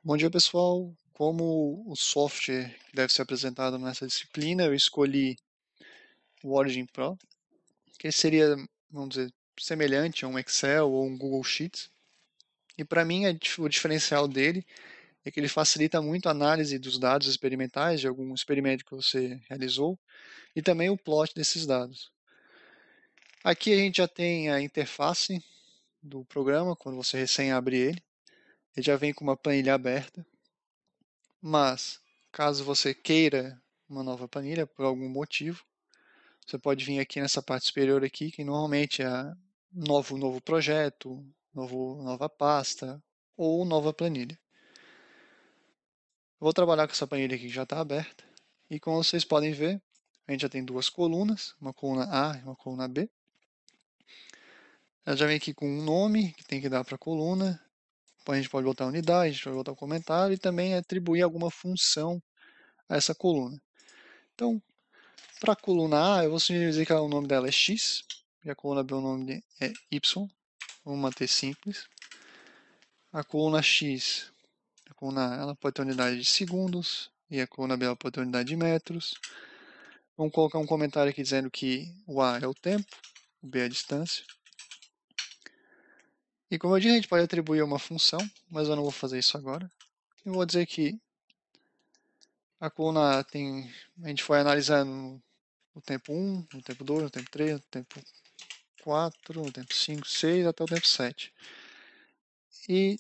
Bom dia, pessoal. Como o software que deve ser apresentado nessa disciplina, eu escolhi o Origin Pro, que seria, vamos dizer, semelhante a um Excel ou um Google Sheets. E para mim, o diferencial dele é que ele facilita muito a análise dos dados experimentais de algum experimento que você realizou e também o plot desses dados. Aqui a gente já tem a interface do programa, quando você recém abre ele. Ele já vem com uma planilha aberta. Mas, caso você queira uma nova planilha por algum motivo, você pode vir aqui nessa parte superior aqui, que normalmente é novo projeto, nova pasta ou nova planilha. Eu vou trabalhar com essa planilha aqui que já está aberta. E como vocês podem ver, a gente já tem duas colunas, uma coluna A e uma coluna B. Ela já vem aqui com um nome que tem que dar para a coluna. A gente pode botar unidade, a gente pode botar um comentário e também atribuir alguma função a essa coluna. Então, para a coluna A, eu vou dizer que o nome dela é X, e a coluna B o nome é Y. Vamos manter simples. A coluna X, a coluna A, ela pode ter unidade de segundos, e a coluna B ela pode ter unidade de metros. Vamos colocar um comentário aqui dizendo que o A é o tempo, o B é a distância. E como eu disse, a gente pode atribuir uma função, mas eu não vou fazer isso agora. Eu vou dizer que a coluna A tem, a gente foi analisando o tempo 1, o tempo 2, o tempo 3, o tempo 4, o tempo 5, 6 até o tempo 7. E,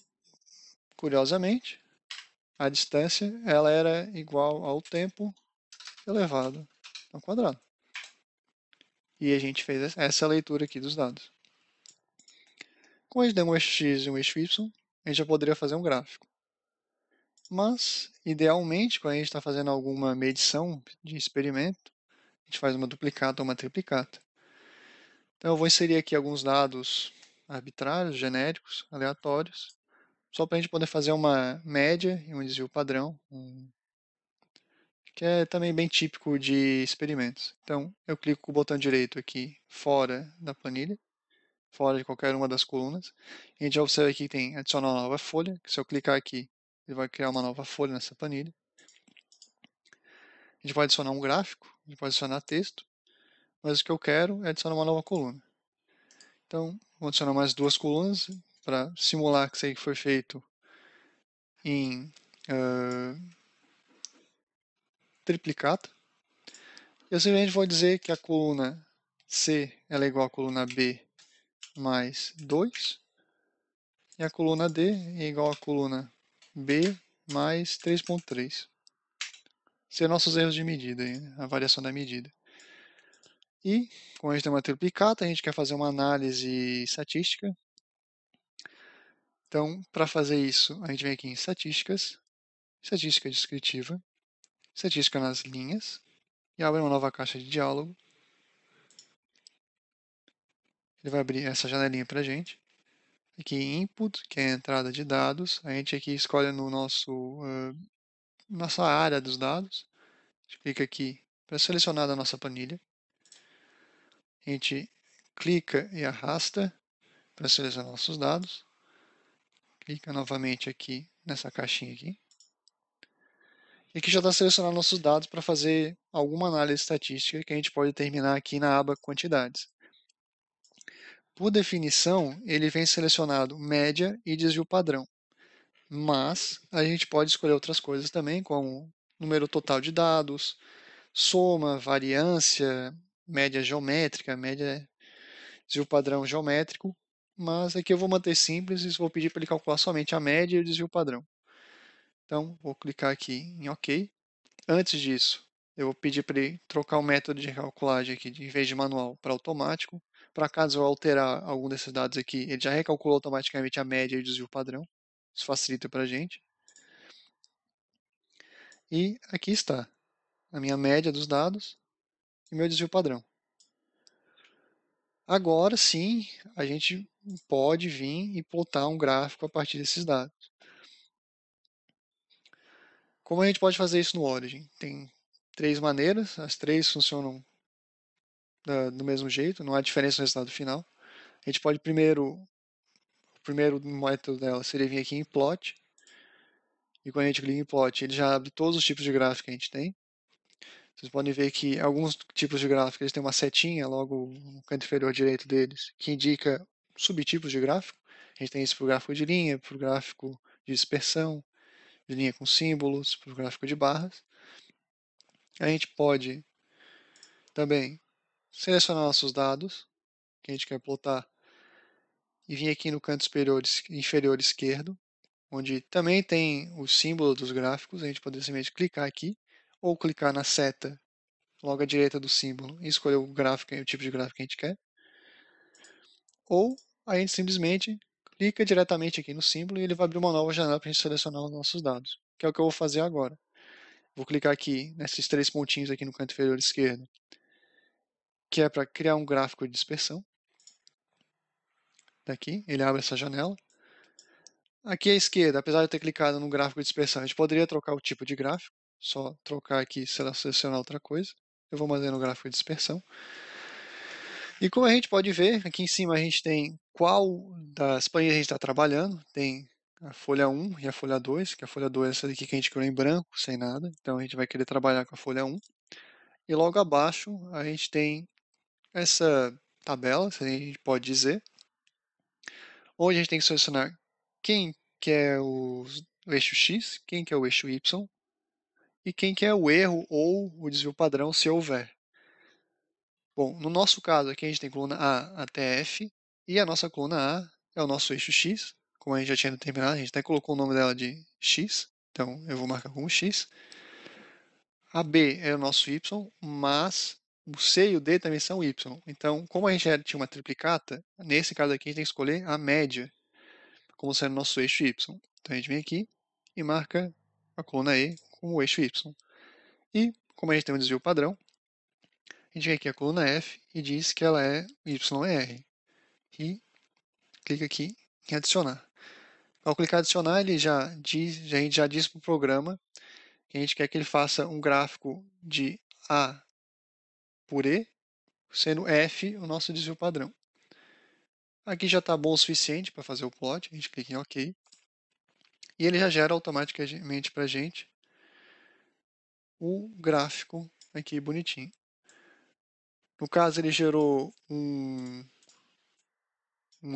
curiosamente, a distância ela era igual ao tempo elevado ao quadrado. E a gente fez essa leitura aqui dos dados. Com a gente tem um eixo x e um eixo y, a gente já poderia fazer um gráfico. Mas, idealmente, quando a gente está fazendo alguma medição de experimento, a gente faz uma duplicata ou uma triplicata. Então, eu vou inserir aqui alguns dados arbitrários, genéricos, aleatórios, só para a gente poder fazer uma média e um desvio padrão, que é também bem típico de experimentos. Então, eu clico com o botão direito aqui fora da planilha, fora de qualquer uma das colunas. A gente já observa aqui que tem adicionar uma nova folha, que se eu clicar aqui, ele vai criar uma nova folha nessa planilha. A gente pode adicionar um gráfico, a gente pode adicionar texto, mas o que eu quero é adicionar uma nova coluna. Então, vou adicionar mais duas colunas para simular que isso aí foi feito em triplicata. Eu simplesmente vou dizer que a coluna C ela é igual à coluna B mais 2, e a coluna D é igual à coluna B mais 3,3. São nossos erros de medida, né? A variação da medida. E, como a gente tem uma triplicata, a gente quer fazer uma análise estatística. Então, para fazer isso, a gente vem aqui em estatísticas, estatística descritiva, estatística nas linhas, e abre uma nova caixa de diálogo. Ele vai abrir essa janelinha para a gente. Aqui em input, que é a entrada de dados, a gente aqui escolhe no nossa área dos dados. A gente clica aqui para selecionar a nossa planilha. A gente clica e arrasta para selecionar nossos dados. Clica novamente aqui nessa caixinha aqui. E aqui já está selecionando nossos dados para fazer alguma análise estatística que a gente pode terminar aqui na aba quantidades. Por definição, ele vem selecionado média e desvio padrão. Mas a gente pode escolher outras coisas também, como número total de dados, soma, variância, média geométrica, média desvio padrão geométrico. Mas aqui eu vou manter simples e vou pedir para ele calcular somente a média e o desvio padrão. Então, vou clicar aqui em OK. Antes disso, eu vou pedir para ele trocar o método de calculagem aqui, em vez de manual, para automático. Para caso eu alterar algum desses dados aqui, ele já recalculou automaticamente a média e o desvio padrão. Isso facilita para a gente. E aqui está a minha média dos dados e meu desvio padrão. Agora sim, a gente pode vir e plotar um gráfico a partir desses dados. Como a gente pode fazer isso no Origin? Tem três maneiras, as três funcionam do mesmo jeito, não há diferença no resultado final. A gente pode o primeiro método dela seria vir aqui em plot, E quando a gente clica em plot, ele já abre todos os tipos de gráfico que a gente tem. Vocês podem ver que alguns tipos de gráfico eles têm uma setinha logo no canto inferior direito deles, que indica subtipos de gráfico. A gente tem isso para o gráfico de linha, para o gráfico de dispersão, de linha com símbolos, para o gráfico de barras. A gente pode também selecionar nossos dados, que a gente quer plotar, e vir aqui no canto inferior esquerdo, onde também tem o símbolo dos gráficos. A gente pode simplesmente clicar aqui, ou clicar na seta logo à direita do símbolo e escolher o gráfico, o tipo de gráfico que a gente quer. Ou a gente simplesmente clica diretamente aqui no símbolo e ele vai abrir uma nova janela para a gente selecionar os nossos dados, que é o que eu vou fazer agora. Vou clicar aqui nesses 3 pontinhos aqui no canto inferior esquerdo, que é para criar um gráfico de dispersão. Daqui, ele abre essa janela. Aqui à esquerda, apesar de eu ter clicado no gráfico de dispersão, a gente poderia trocar o tipo de gráfico. Só trocar aqui, selecionar outra coisa. Eu vou manter no gráfico de dispersão. E como a gente pode ver, aqui em cima a gente tem qual das planilhas a gente está trabalhando. Tem a folha 1 e a folha 2, que a folha 2 é essa daqui que a gente criou em branco, sem nada. Então a gente vai querer trabalhar com a folha 1. E logo abaixo a gente tem essa tabela, se a gente pode dizer, onde a gente tem que selecionar quem que é o eixo X, quem que é o eixo Y e quem que é o erro ou o desvio padrão, se houver. Bom, no nosso caso aqui a gente tem coluna A até F, e a nossa coluna A é o nosso eixo X, como a gente já tinha determinado, a gente até colocou o nome dela de X, então eu vou marcar como X. A B é o nosso Y, mas o C e o D também são Y. Então, como a gente já tinha uma triplicata, nesse caso aqui a gente tem que escolher a média, como sendo nosso eixo Y. Então a gente vem aqui e marca a coluna E com o eixo Y. E, como a gente tem um desvio padrão, a gente vem aqui a coluna F e diz que ela é YR. E clica aqui em adicionar. Ao clicar em adicionar, ele a gente já diz para o programa que a gente quer que ele faça um gráfico de A por E, sendo F o nosso desvio padrão. Aqui já está bom o suficiente para fazer o plot, a gente clica em OK. E ele já gera automaticamente para a gente o gráfico aqui bonitinho. No caso, ele gerou um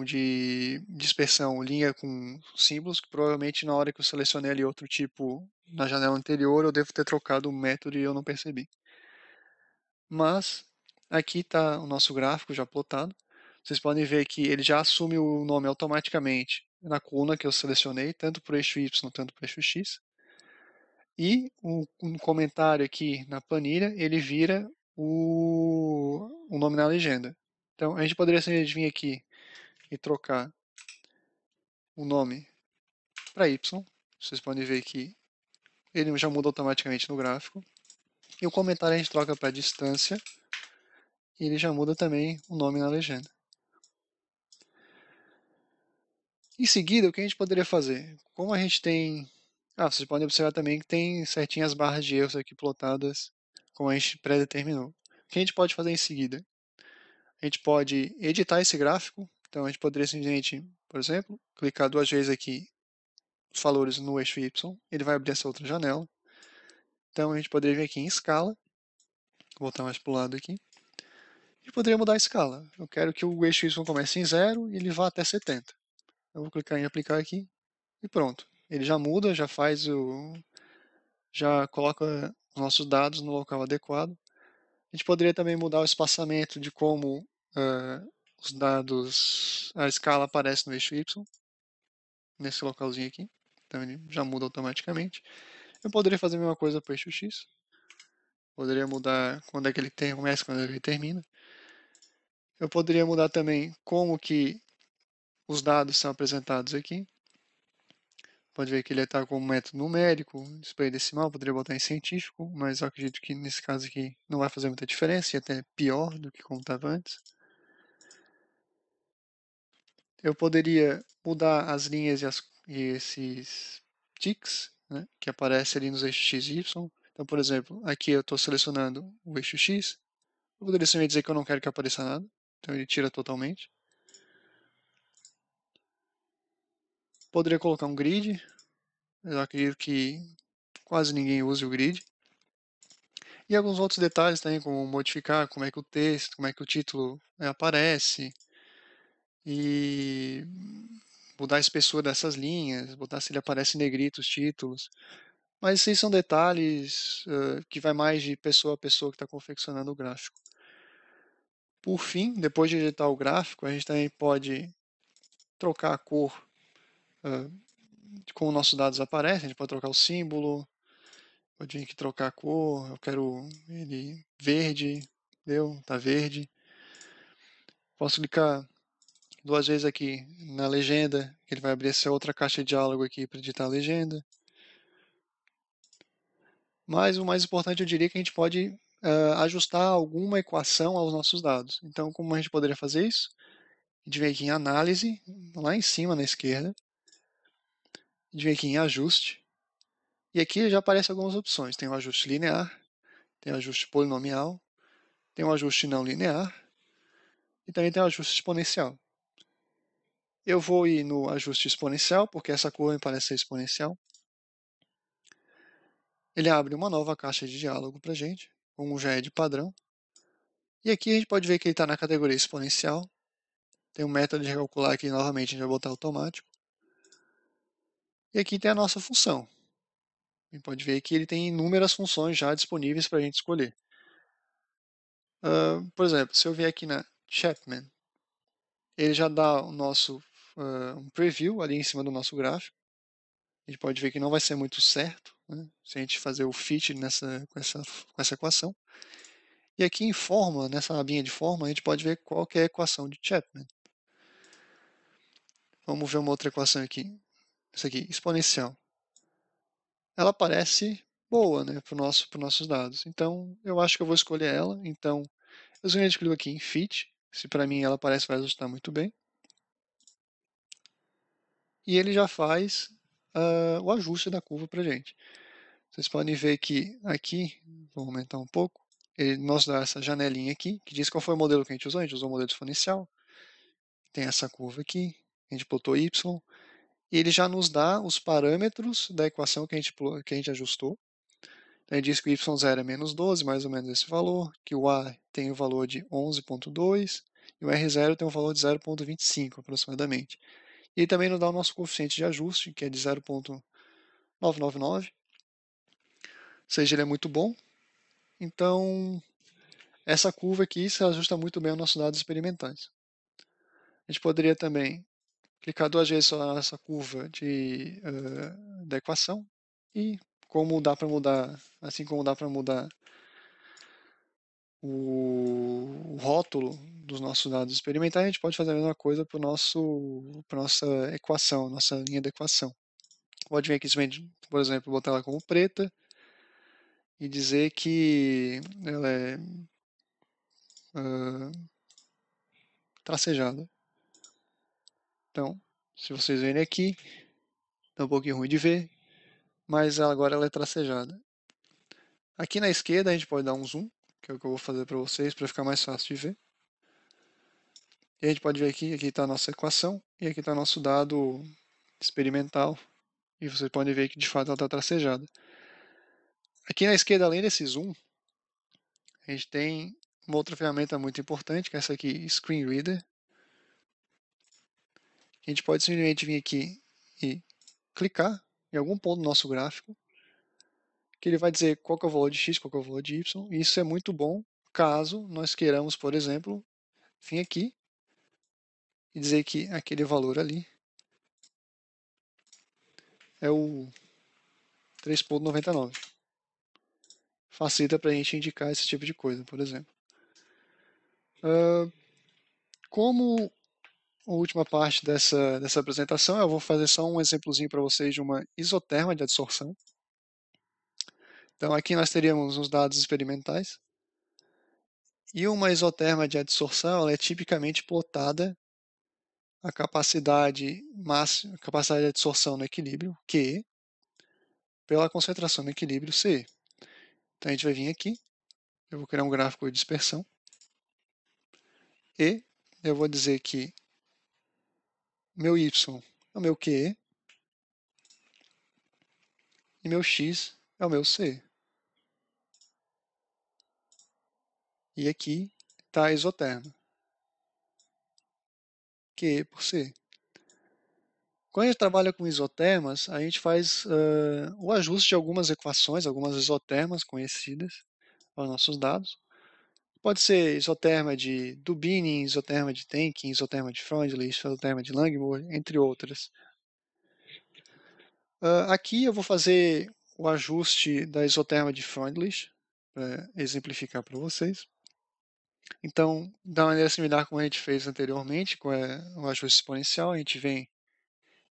de dispersão, linha com símbolos, que provavelmente na hora que eu selecionei ali outro tipo na janela anterior, eu devo ter trocado o método e eu não percebi. Mas aqui está o nosso gráfico já plotado. Vocês podem ver que ele já assume o nome automaticamente na coluna que eu selecionei, tanto para o eixo Y, tanto para o eixo X. E um comentário aqui na planilha, ele vira o nome na legenda. Então, a gente poderia simplesmente vir aqui e trocar o nome para Y. Vocês podem ver que ele já muda automaticamente no gráfico. E o comentário a gente troca para distância. E ele já muda também o nome na legenda. Em seguida, o que a gente poderia fazer? Como a gente tem... vocês podem observar também que tem certinhas barras de erros aqui plotadas, como a gente predeterminou. O que a gente pode fazer em seguida? A gente pode editar esse gráfico. Então, a gente poderia simplesmente, por exemplo, clicar 2 vezes aqui os valores no eixo Y. Ele vai abrir essa outra janela. Então, a gente poderia vir aqui em escala. Vou voltar mais para o lado aqui. E poderia mudar a escala. Eu quero que o eixo Y comece em 0 e ele vá até 70. Eu vou clicar em aplicar aqui e pronto. Ele já muda, já coloca os nossos dados no local adequado. A gente poderia também mudar o espaçamento de como os dados, a escala aparece no eixo Y, nesse localzinho aqui. Então ele já muda automaticamente. Eu poderia fazer a mesma coisa para o eixo X. Poderia mudar quando é que ele começa, quando é que ele termina. Eu poderia mudar também como que os dados são apresentados aqui. Pode ver que ele está com um método numérico, display decimal, poderia botar em científico, mas eu acredito que nesse caso aqui não vai fazer muita diferença, e até pior do que como estava antes. Eu poderia mudar as linhas e esses ticks, né, que aparecem ali nos eixos X e Y. Então, por exemplo, aqui eu estou selecionando o eixo X. Eu poderia simplesmente dizer que eu não quero que apareça nada. Então ele tira totalmente. Poderia colocar um grid. Eu acredito que quase ninguém use o grid. E alguns outros detalhes também, como modificar como é que o texto, como é que o título aparece, e mudar a espessura dessas linhas, botar se ele aparece em negrito os títulos. Mas esses são detalhes que vai mais de pessoa a pessoa que está confeccionando o gráfico. Por fim, depois de editar o gráfico, a gente também pode trocar a cor de como nossos dados aparecem. A gente pode trocar o símbolo, pode vir aqui trocar a cor. Eu quero ele verde, deu? Tá verde. Posso clicar duas vezes aqui na legenda, que ele vai abrir essa outra caixa de diálogo aqui para editar a legenda. Mas o mais importante, eu diria que a gente pode ajustar alguma equação aos nossos dados. Então, como a gente poderia fazer isso? A gente vem aqui em análise, lá em cima na esquerda. A gente vem aqui em ajuste. E aqui já aparecem algumas opções. Tem o ajuste linear, tem o ajuste polinomial, tem o ajuste não linear e também tem o ajuste exponencial. Eu vou ir no ajuste exponencial, porque essa curva me parece ser exponencial. Ele abre uma nova caixa de diálogo para a gente, como já é de padrão. E aqui a gente pode ver que ele está na categoria exponencial. Tem um método de recalcular aqui novamente, a gente vai botar automático. E aqui tem a nossa função. A gente pode ver que ele tem inúmeras funções já disponíveis para a gente escolher. Por exemplo, se eu vier aqui na Chapman, ele já dá o nosso um preview ali em cima do nosso gráfico. A gente pode ver que não vai ser muito certo, né, se a gente fazer o fit com essa equação. E aqui em fórmula, nessa abinha de fórmula, a gente pode ver qual que é a equação de Chapman. Vamos ver uma outra equação aqui. Essa aqui, exponencial. Ela parece boa, né, para os nossos dados. Então, eu acho que eu vou escolher ela. Então, eu simplesmente clico aqui em Fit. Se para mim ela parece vai ajustar muito bem. E ele já faz o ajuste da curva para a gente. Vocês podem ver que aqui, vou aumentar um pouco, ele nos dá essa janelinha aqui, que diz qual foi o modelo que a gente usou. A gente usou o modelo exponencial. Tem essa curva aqui, a gente botou y. E ele já nos dá os parâmetros da equação que a gente ajustou. Então, ele diz que o y0 é menos 12, mais ou menos esse valor, que o a tem o valor de 11,2 e o r0 tem o valor de 0,25 aproximadamente. E ele também nos dá o nosso coeficiente de ajuste, que é de 0,999, ou seja, ele é muito bom. Então, essa curva aqui se ajusta muito bem aos nossos dados experimentais. A gente poderia também clicar duas vezes só nessa curva da equação e como dá para mudar, assim como dá para mudar o rótulo dos nossos dados experimentais, a gente pode fazer a mesma coisa para nossa equação, nossa linha de equação. Pode vir aqui, por exemplo, botar ela como preta e dizer que ela é tracejada. Então, se vocês verem aqui, é um pouquinho ruim de ver, mas agora ela é tracejada. Aqui na esquerda a gente pode dar um zoom, que é o que eu vou fazer para vocês, para ficar mais fácil de ver. E a gente pode ver aqui está a nossa equação, e aqui está nosso dado experimental. E vocês podem ver que de fato ela está tracejada. Aqui na esquerda, além desse zoom, a gente tem uma outra ferramenta muito importante, que é essa aqui, Screen Reader. A gente pode simplesmente vir aqui e clicar em algum ponto do nosso gráfico, que ele vai dizer qual que é o valor de x, qual que é o valor de y, e isso é muito bom caso nós queiramos, por exemplo, vir aqui e dizer que aquele valor ali é o 3,99. Facilita para a gente indicar esse tipo de coisa, por exemplo. Como a última parte dessa apresentação, eu vou fazer só um exemplozinho para vocês de uma isoterma de adsorção. Então, aqui nós teríamos os dados experimentais. E uma isoterma de adsorção ela é tipicamente plotada a capacidade máxima, a capacidade de adsorção no equilíbrio, Q, pela concentração no equilíbrio, C. Então, a gente vai vir aqui, eu vou criar um gráfico de dispersão, e eu vou dizer que meu Y é o meu QE, e meu x é o meu c. E aqui está a isoterma, QE por C. Quando a gente trabalha com isotermas, a gente faz o ajuste de algumas equações, algumas isotermas conhecidas aos nossos dados. Pode ser isoterma de Dubinin, isoterma de Dennking, isoterma de Freundlich, isoterma de Langmuir, entre outras. Aqui eu vou fazer o ajuste da isoterma de Freundlich, para exemplificar para vocês. Então, da maneira similar como a gente fez anteriormente, com o ajuste exponencial, a gente vem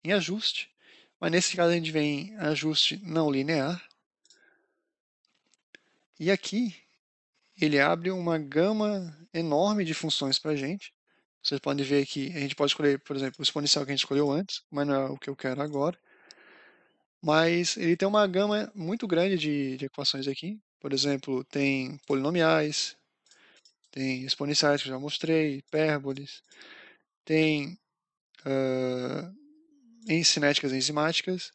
em ajuste, mas nesse caso a gente vem em ajuste não linear. E aqui ele abre uma gama enorme de funções para a gente. Vocês podem ver que a gente pode escolher, por exemplo, o exponencial que a gente escolheu antes, mas não é o que eu quero agora. Mas ele tem uma gama muito grande de equações aqui. Por exemplo, tem polinomiais, tem exponenciais que eu já mostrei, hipérboles, tem em cinéticas enzimáticas,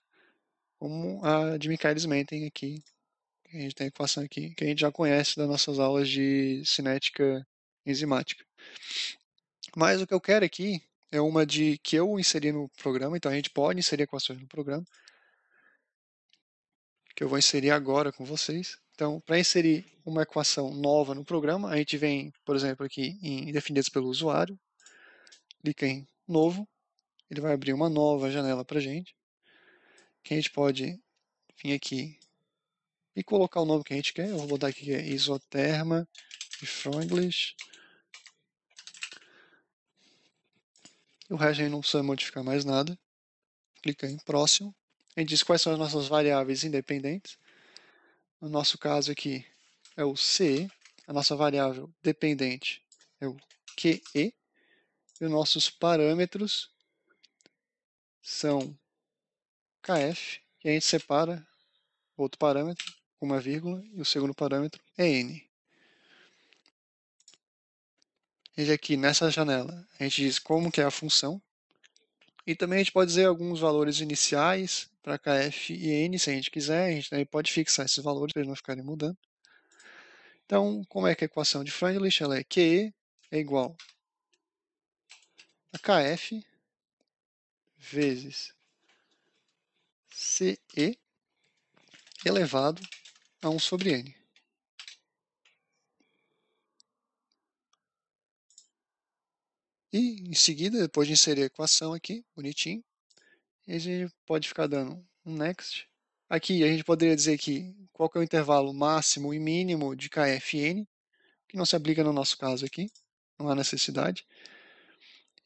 como a de Michaelis-Menten aqui. A gente tem a equação aqui que a gente já conhece das nossas aulas de cinética enzimática. Mas o que eu quero aqui é uma de que eu inseri no programa, então a gente pode inserir equações no programa, que eu vou inserir agora com vocês. Então, para inserir uma equação nova no programa, a gente vem, por exemplo, aqui em definidas pelo usuário, clica em novo, ele vai abrir uma nova janela para a gente, que a gente pode vir aqui e colocar o nome que a gente quer. Eu vou botar aqui que é isoterma de Freundlich. O resto a gente não precisa modificar mais nada. Clica em próximo. A gente diz quais são as nossas variáveis independentes. No nosso caso aqui é o C. A nossa variável dependente é o QE. E os nossos parâmetros são KF, que a gente separa outro parâmetro com uma vírgula, e o segundo parâmetro é N. E aqui nessa janela a gente diz como que é a função, e também a gente pode dizer alguns valores iniciais para KF e N, se a gente quiser, a gente também pode fixar esses valores para eles não ficarem mudando. Então, como é que a equação de Freundlich ela é QE é igual a KF vezes CE elevado a 1 sobre N. E, em seguida, depois de inserir a equação aqui, bonitinho, a gente pode ficar dando um next. Aqui a gente poderia dizer que qual que é o intervalo máximo e mínimo de KF e N, que não se aplica no nosso caso aqui, não há necessidade.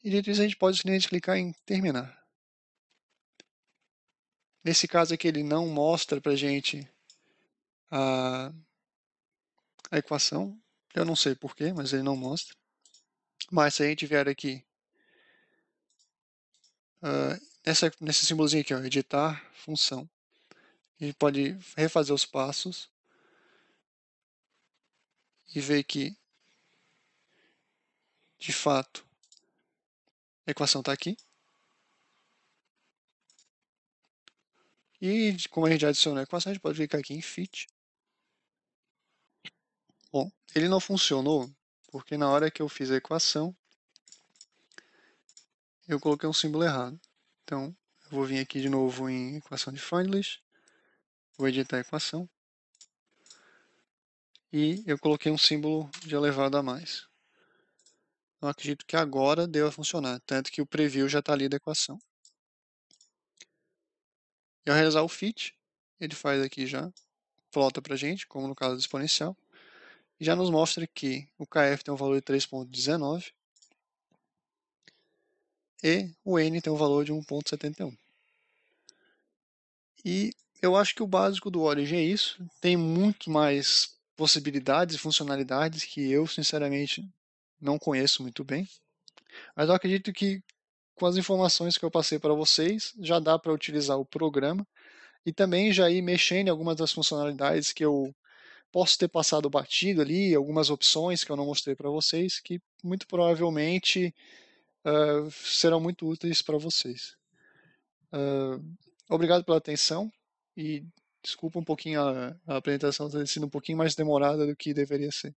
E dito isso, a gente pode simplesmente clicar em terminar. Nesse caso aqui, ele não mostra para a gente a equação. Eu não sei porquê, mas ele não mostra. Mas se a gente vier aqui, nesse símbolozinho aqui, ó, editar função, a gente pode refazer os passos e ver que, de fato, a equação está aqui. E como a gente já adicionou a equação, a gente pode clicar aqui em Fit. Bom, ele não funcionou porque na hora que eu fiz a equação, eu coloquei um símbolo errado. Então, eu vou vir aqui de novo em equação de Freundlich, vou editar a equação, e eu coloquei um símbolo de elevado a mais. Eu acredito que agora deu a funcionar, tanto que o preview já está ali da equação. E ao realizar o fit, ele faz aqui já, plota para a gente, como no caso do exponencial, e já nos mostra que o KF tem um valor de 3,19 e o N tem um valor de 1,71. E eu acho que o básico do Origin é isso. Tem muito mais possibilidades e funcionalidades que eu, sinceramente, não conheço muito bem. Mas eu acredito que com as informações que eu passei para vocês, já dá para utilizar o programa e também já ir mexendo em algumas das funcionalidades que eu posso ter passado batido ali, algumas opções que eu não mostrei para vocês, que muito provavelmente serão muito úteis para vocês. Obrigado pela atenção e Desculpa um pouquinho a apresentação ter sido um pouquinho mais demorada do que deveria ser.